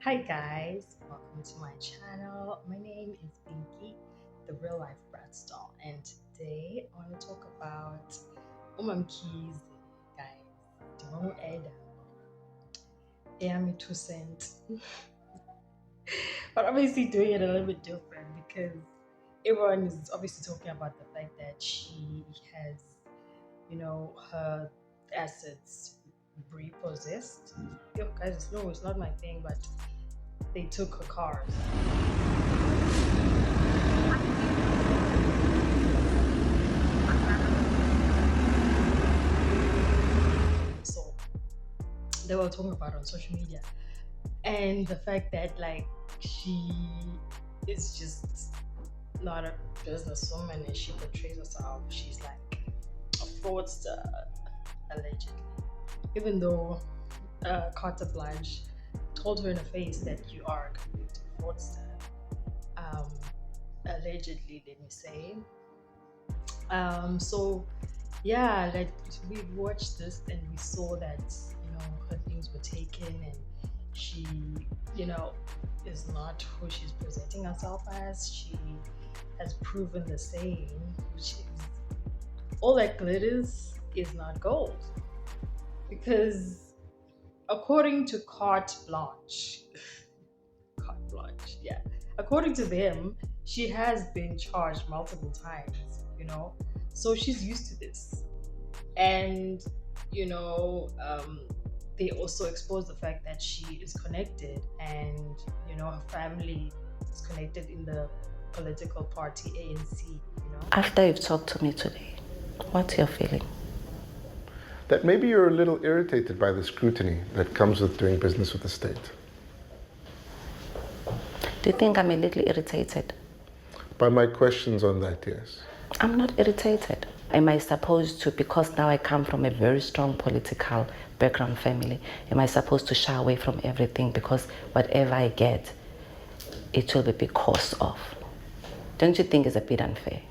Hi guys, welcome to my channel. My name is Pinky, the real life brat star, and today I want to talk about Mamkhize, guys. Dimo Eda, Amy 2 cent, but obviously doing it a little bit different because everyone is obviously talking about the fact that she has, her assets repossessed. Yo, guys, no, it's not my thing, but they took her cars. So they were talking about on social media, and the fact that like she is just not a businesswoman and she portrays herself, she's like a fraudster allegedly, even though Carter Blanche told her in the face that you are a convicted fraudster. Um, Allegedly, let me say. So yeah, like we watched this and we saw that her things were taken, and she you know is not who she's presenting herself as. She has proven the same, which is all that glitters is not gold, because according to carte blanche, carte blanche, yeah, according to them, she has been charged multiple times, so she's used to this. And you know um, they also expose the fact that she is connected, and her family is connected in the political party ANC. After you've talked to me today, what's your feeling? That maybe you're a little irritated by the scrutiny that comes with doing business with the state. Do you think I'm a little irritated? By my questions on that, yes. I'm not irritated. Am I supposed to, because now I come from a very strong political background family, am I supposed to shy away from everything because whatever I get, it will be because of? Don't you think it's a bit unfair?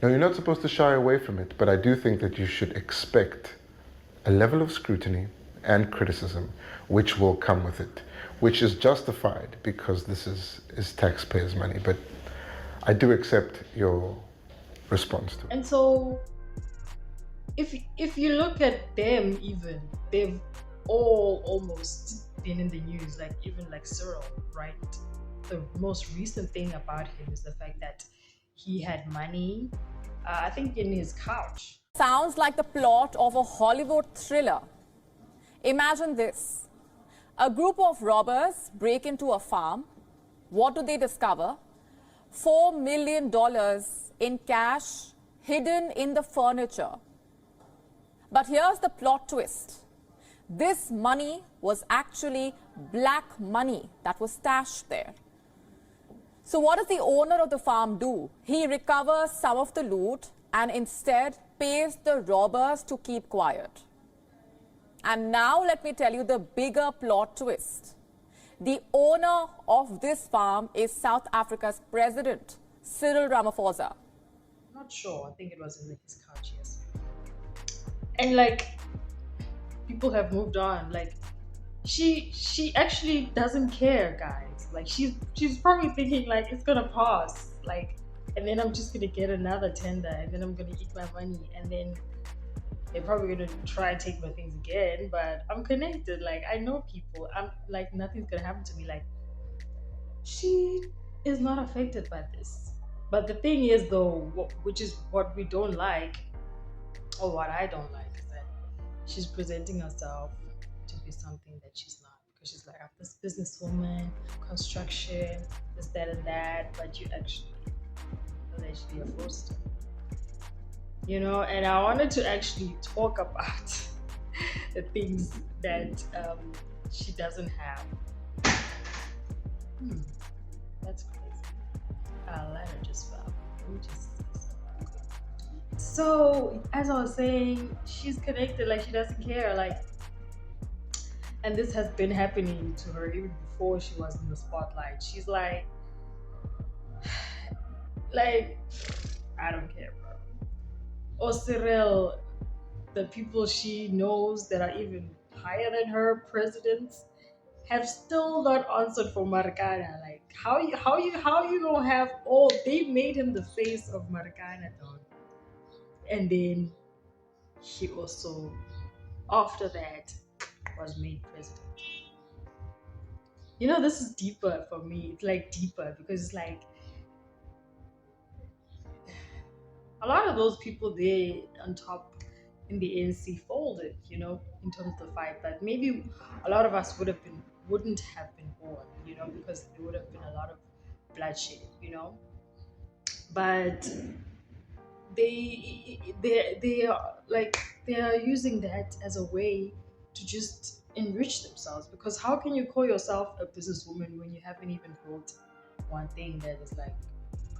No, you're not supposed to shy away from it, but I do think that you should expect a level of scrutiny and criticism which will come with it, which is justified because this is taxpayers' money. But I do accept your response to it. And so if you look at them, even they've all almost been in the news, like even like Cyril, right? The most recent thing about him is the fact that he had money, I think, in his couch. Sounds like the plot of a Hollywood thriller. Imagine this. A group of robbers break into a farm. What do they discover? $4 million in cash hidden in the furniture. But here's the plot twist. This money was actually black money that was stashed there. So what does the owner of the farm do? He recovers some of the loot and instead pays the robbers to keep quiet. And now let me tell you the bigger plot twist. The owner of this farm is South Africa's president, Cyril Ramaphosa. Not sure. I think it was in his couch, yes. And like, people have moved on. Like, she actually doesn't care, guys. Like, she's probably thinking like it's gonna pass. Like, and then I'm just gonna get another tender, and then I'm gonna eat my money, and then they're probably gonna try and take my things again. But I'm connected. Like, I know people. I'm like, nothing's gonna happen to me. Like, she is not affected by this. But the thing is, though, which is what we don't like, or what I don't like, is that she's presenting herself to be something that she's not. Because she's like, I'm this businesswoman, construction, this, that, and that, but you actually allegedly a fraudster. And I wanted to actually talk about the things that she doesn't have. That's crazy. Our ladder just fell. Let me just. So, as I was saying, she's connected, like she doesn't care, like, and this has been happening to her even before she was in the spotlight. She's like, I don't care, bro. Or Cyril, the people she knows that are even higher than her, presidents, have still not answered for Marikana. Like how you gonna have all they made him the face of Marikana dog. And then he also after that was made president. This is deeper for me. It's like deeper because it's like a lot of those people there on top in the ANC folded, in terms of the fight. But maybe a lot of us wouldn't have been born, because there would have been a lot of bloodshed. But they are like they are using that as a way to just enrich themselves. Because how can you call yourself a businesswoman when you haven't even built one thing that is like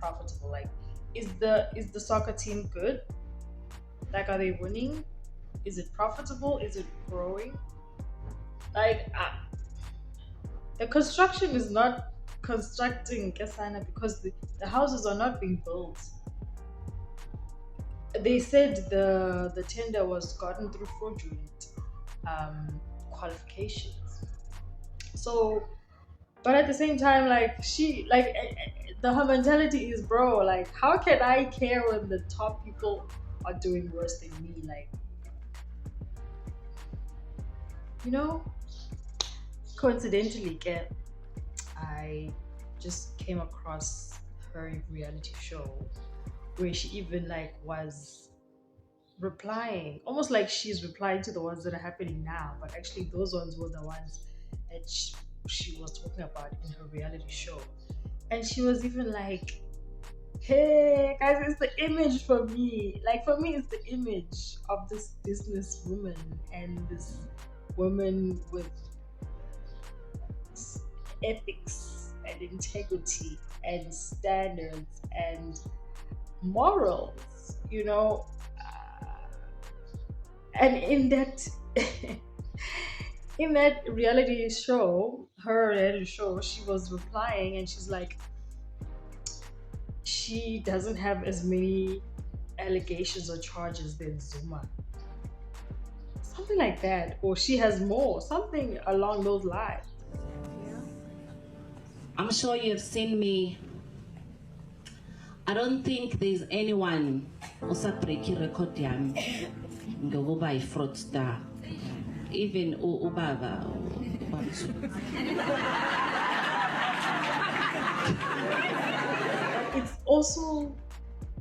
profitable? Like, is the soccer team good? Like, are they winning? Is it profitable? Is it growing? Like, the construction is not constructing Kasana because the houses are not being built. They said the tender was gotten through fraudulent qualifications. So, but at the same time, like her mentality is, bro, like, how can I care when the top people are doing worse than me? Like, coincidentally, I just came across her reality show where she even like was replying, almost like she's replying to the ones that are happening now, but actually those ones were the ones that she was talking about in her reality show. And she was even like, hey guys, it's the image for me. Like, for me, it's the image of this businesswoman and this woman with ethics and integrity and standards and morals, and in that in that her reality show, she was replying and she's like, she doesn't have as many allegations or charges than Zuma, something like that, or she has more, something along those lines. I'm sure you've seen me. I don't think there's anyone who's a breaking record yam go by fraudster. Even Ubaba. It's also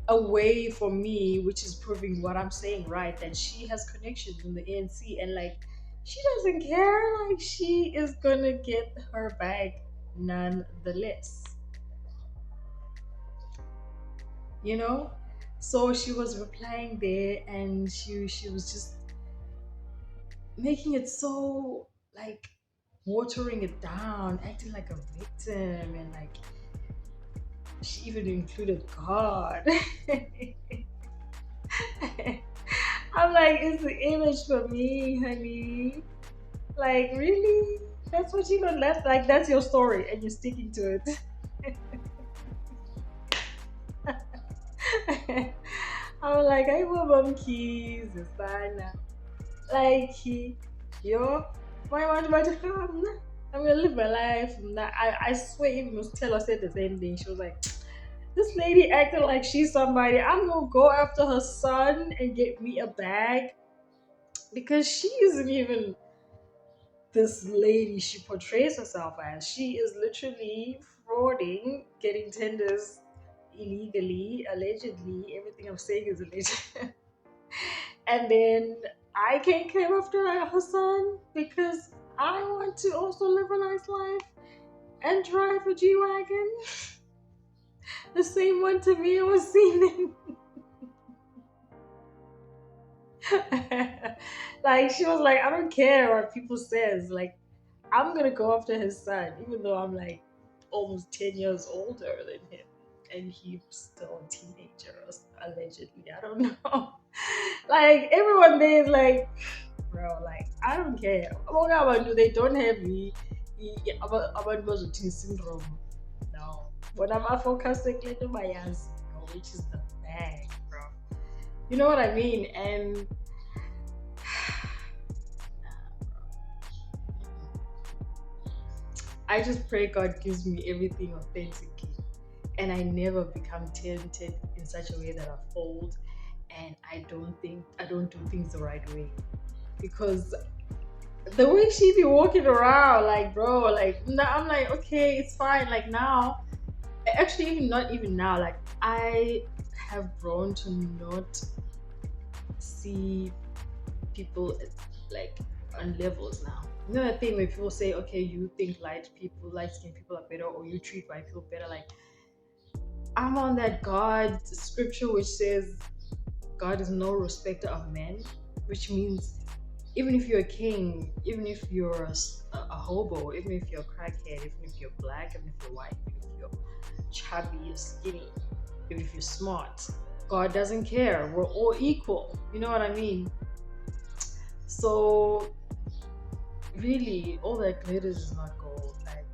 a way for me, which is proving what I'm saying, right? That she has connections in the ANC and like she doesn't care, like she is gonna get her bag nonetheless. So she was replying there and she was just making it so like watering it down, acting like a victim, and like she even included God. I'm like, it's the image for me, honey. Like, really? That's what you gonna let? Like, that's your story and you're sticking to it. I'm like, I will Mamkhize, sana. Like, yo, why want to come? I'm gonna live my life. I swear, even Stella said the same thing. She was like, this lady acting like she's somebody. I'm gonna go after her son and get me a bag because she isn't even this lady she portrays herself as. She is literally frauding, getting tenders illegally, allegedly. Everything I'm saying is alleged. And then I can't come after her son because I want to also live a nice life and drive a G-Wagon. The same one Tamia was seen in. Like, she was like, I don't care what people says. Like, I'm gonna go after his son, even though I'm like almost 10 years older than him. And he's still a teenager, allegedly. I don't know. Like, everyone there is like, bro, like, I don't care. They don't have me. Syndrome. No. When I'm focusing, which is the bag, bro. You know what I mean? And I just pray God gives me everything authentically, and I never become tainted in such a way that I fold, and I don't do things the right way, because the way she be walking around, like, bro, like, now I'm like, okay, it's fine. Like, now, actually, even not even now, like, I have grown to not see people like on levels now. You know that thing where people say, okay, you think light skinned people are better, or you treat white people better. Like, I'm on that God scripture which says God is no respecter of men, which means even if you're a king, even if you're a hobo, even if you're a crackhead, even if you're black, even if you're white, even if you're chubby, you're skinny, even if you're smart, God doesn't care. We're all equal. You know what I mean? So really, all that glitters is not gold. Like,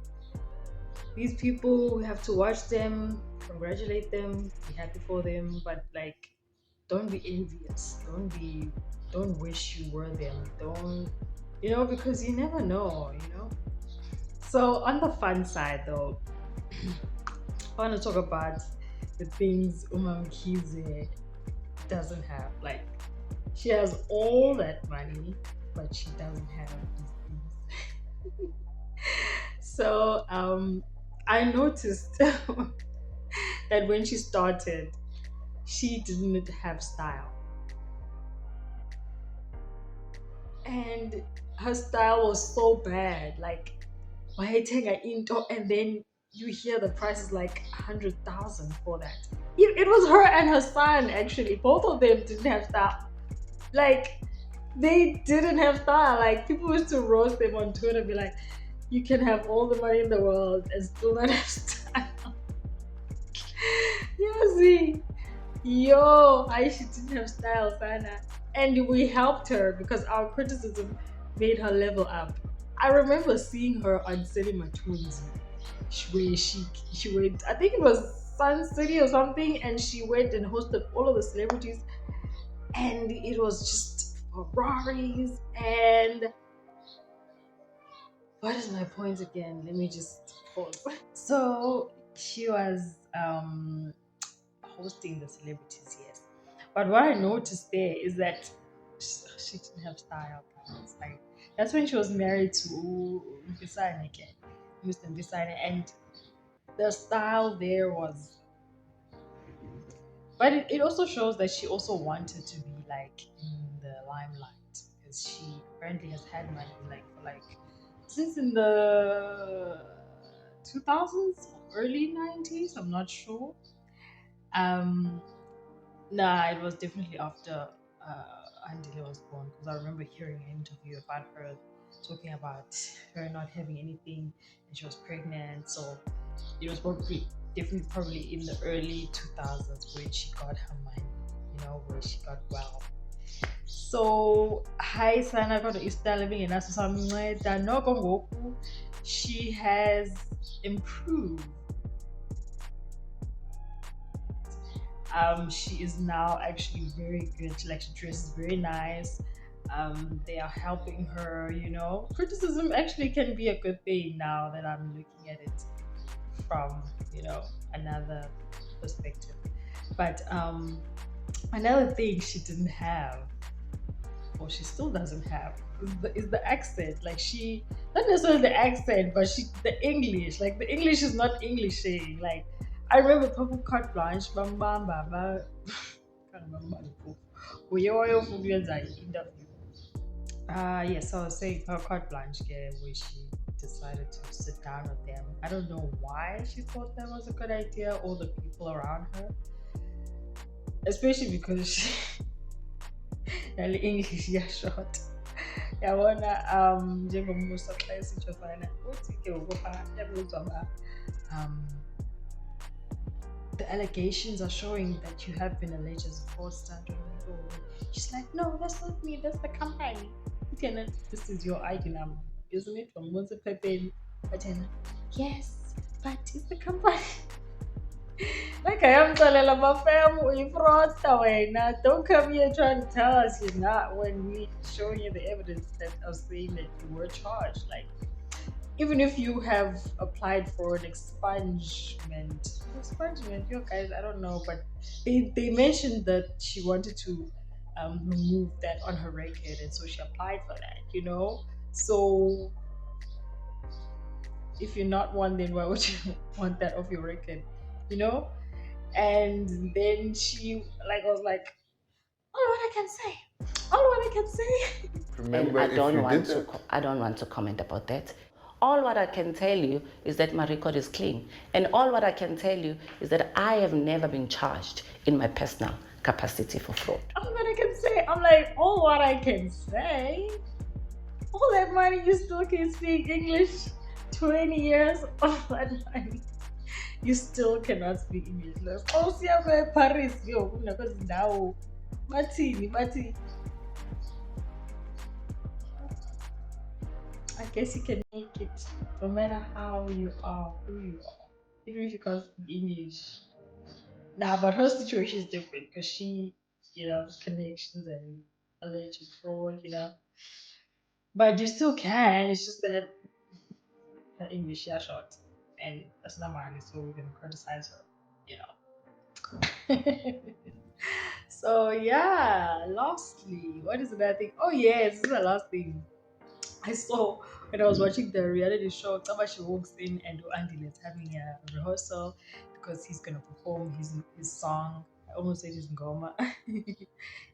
these people, we have to watch them, congratulate them, be happy for them, but like, don't be envious. Don't wish you were them. Don't, because you never know. So on the fun side though, I want to talk about the things Mamkhize doesn't have. Like, she has all that money, but she doesn't have these things. So I noticed that when she started, she didn't have style. And her style was so bad. Like, wayethenga into, and then you hear the price is like 100,000 for that. It was her and her son, actually. Both of them didn't have style. Like, they didn't have style. Like, people used to roast them on Twitter, be like, you can have all the money in the world and still not have style. Yeah, see. Yo, she didn't have style, Sana. And we helped her because our criticism made her level up. I remember seeing her on Cinema Twins, where she went, I think it was Sun City or something, and she went and hosted all of the celebrities, and it was just Ferraris. And what is my point again? Let me just pause. So she was hosting the celebrities, yes. But what I noticed there is that she didn't have style, guys. Like, that's when she was married to Mbisane again, Mr. Mbisane, and the style there was. But it also shows that she also wanted to be like in the limelight, because she apparently has had money like for like since in the 2000s, early 90s. I'm not sure. Um, Nah, it was definitely after Andile was born, because I remember hearing an interview about her talking about her not having anything and she was pregnant. So it was probably in the early 2000s when she got her money, where she got well. So hi sana kodwa istyle ebingenaso samnceda noko ngoku she has improved. She is now actually very good. She dresses very nice. They are helping her. Criticism actually can be a good thing now that I'm looking at it from another perspective. But another thing she didn't have, or she still doesn't have, is the accent. Like, she, not necessarily the accent, but the English. Like, the English is not Englishing. Like, I remember Purple Carte Blanche, Bamba, can't remember the book. Interview. Yes, I was saying Purple Carte Blanche, where she decided to sit down with them. I don't know why she thought that was a good idea, all the people around her. Especially because she English short. Yabona njengombuso xa esitsho fana uthi ke ukupha yabuzwa the allegations are showing that you have been alleged as a fraudster. She's like, no, that's not me, that's the company. This is your ID number, isn't it? From Monza Pepe. But yes, but it's the company. Like, I am telling my family, we fraudster wena. Don't come here trying to tell us you're not when we showing you the evidence that I was saying that you were charged. Like, even if you have applied for an expungement, you guys, I don't know, but they mentioned that she wanted to remove that on her record, and so she applied for that, you know. So if you're not one, then why would you want that off your record, you know? And then she like was like, all what I can say, all what I can say. And Remember, if you did so. I don't want to comment about that. All what I can tell you is that my record is clean. And all what I can tell you is that I have never been charged in my personal capacity for fraud. All what I can say, I'm like, all what I can say. All that money, you still can speak English. 20 years, all that money, you still cannot speak English. Like, oh, see, I'm going to Paris, yo, because now, Mati. I guess you can make it no matter how you are, who you are, even if you can't speak English. Nah, but her situation is different because she, connections and alleged fraud, But you still can. It's just that her English is short, and that's not mine. So we're gonna criticize her, So yeah. Lastly, what is another thing? Oh yes, this is the last thing I saw when I was watching the reality show. Somebody walks in and Andy is having a rehearsal because he's gonna perform his song. I almost said his ngoma.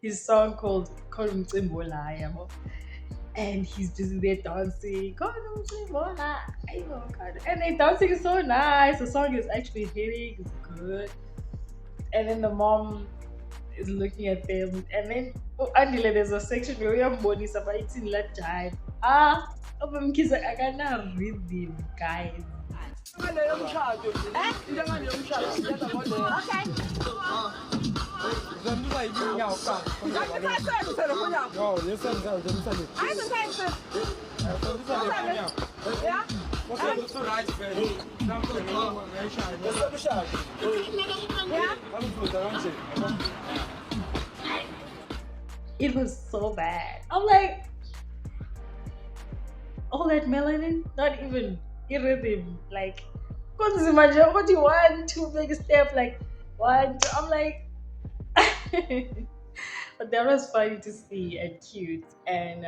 His song called Mcimbo La Yabo. And he's busy there dancing. God, and they dancing so nice. The song is actually hitting, it's good. And then the mom is looking at them. And then Andile, there's a section where we have body somebody in that jive. Mamkhize I cannot read them, guys. It was so bad. I'm like, all that melanin, not even irritating. Like, what do you want to make a step? Like, what? I'm like, but that was funny to see and cute. And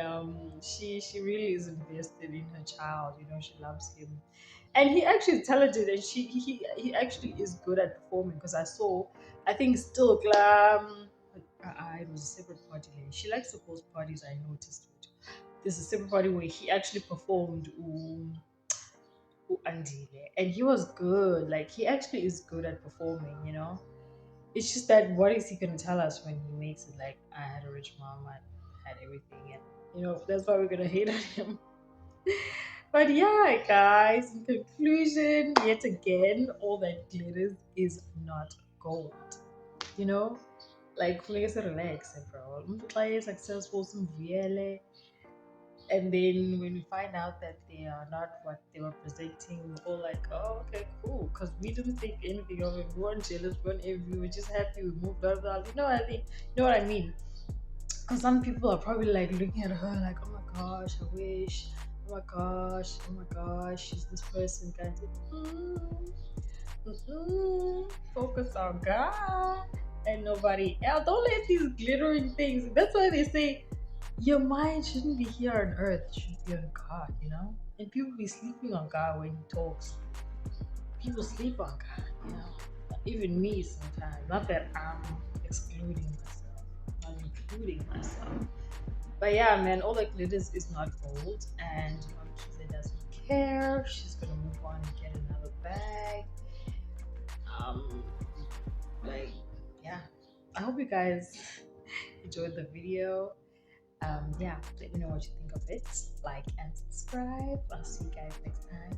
she really is invested in her child. She loves him, and he actually is talented, and he actually is good at performing. Because I think still glam. It was a separate party. She likes to host parties. I noticed. There's a separate party where he actually performed Andile, and he was good. Like he actually is good at performing. It's just that what is he gonna tell us when he makes it? Like I had a rich mom, I had everything, and that's why we're gonna hate on him. But yeah, guys. In conclusion, yet again, all that glitters is not gold. You know, like please relax, bro. Umntu successful, some VLA. And then when we find out that they are not what they were presenting, we're all like, oh, okay, cool. Because we didn't think anything of it. We weren't jealous, we weren't envy, we were just happy we moved on. You know what I mean? Because some people are probably like looking at her like, oh my gosh, I wish. Oh my gosh, she's this person. Kind of, focus on God and nobody else. Don't let these glittering things. That's why they say your mind shouldn't be here on earth, it should be on God, And people be sleeping on God when he talks. People sleep on God, Even me sometimes. Not that I'm excluding myself, I'm including myself. But yeah, man, all that glitters is not gold, and she doesn't care. She's gonna move on and get another bag. Yeah. I hope you guys enjoyed the video. Yeah, let me know what you think of it. Like and subscribe. I'll see you guys next time.